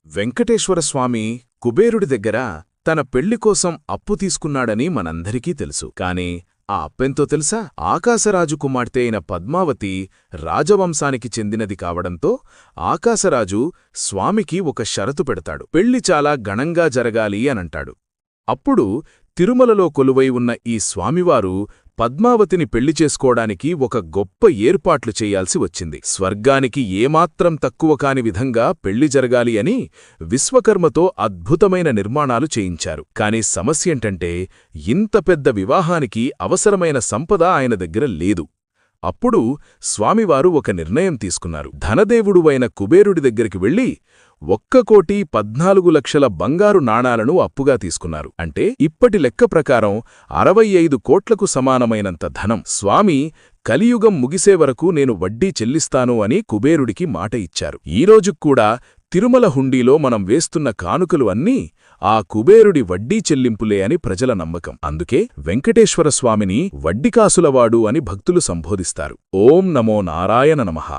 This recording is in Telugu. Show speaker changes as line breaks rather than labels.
వెంకటేశ్వరస్వామి కుబేరుడి దగ్గర తన పెళ్లికోసం అప్పు తీసుకున్నాడని మనందరికీ తెలుసు. కాని ఆ అప్పెంతో తెలుసా? ఆకాశరాజు కుమార్తె అయిన పద్మావతి రాజవంశానికి చెందినది కావడంతో ఆకాశరాజు స్వామికి ఒక షరతు పెడతాడు. పెళ్లి చాలా ఘనంగా జరగాలి అనంటాడు. అప్పుడు తిరుమలలో కొలువై ఉన్న ఈ స్వామివారు పద్మావతిని పెళ్లి చేసుకోవడానికి ఒక గొప్ప ఏర్పాట్లు చెయ్యాల్సి వచ్చింది. స్వర్గానికి ఏమాత్రం తక్కువ కాని విధంగా పెళ్లి జరగాలి అని విశ్వకర్మతో అద్భుతమైన నిర్మాణాలు చేయించారు. కాని సమస్యేంటంటే ఇంత పెద్ద వివాహానికి అవసరమైన సంపద ఆయన దగ్గర లేదు. అప్పుడు స్వామివారు ఒక నిర్ణయం తీసుకున్నారు. ధనదేవుడువైన కుబేరుడి దగ్గరికి వెళ్లి 1,14,00,000 బంగారు నాణాలను అప్పుగా తీసుకున్నారు. అంటే ఇప్పటి లెక్క ప్రకారం 65 కోట్లకు సమానమైనంత ధనం. స్వామి కలియుగం ముగిసే వరకు నేను వడ్డీ చెల్లిస్తాను అని కుబేరుడికి మాట ఇచ్చారు. ఈరోజుక్కూడా తిరుమల హుండీలో మనం వేస్తున్న కానుకలు అన్నీ ఆ కుబేరుడి వడ్డీ చెల్లింపులే అని ప్రజల నమ్మకం. అందుకే వెంకటేశ్వరస్వామిని వడ్డికాసులవాడు అని భక్తులు సంబోధిస్తారు. ఓం నమో నారాయణ నమః.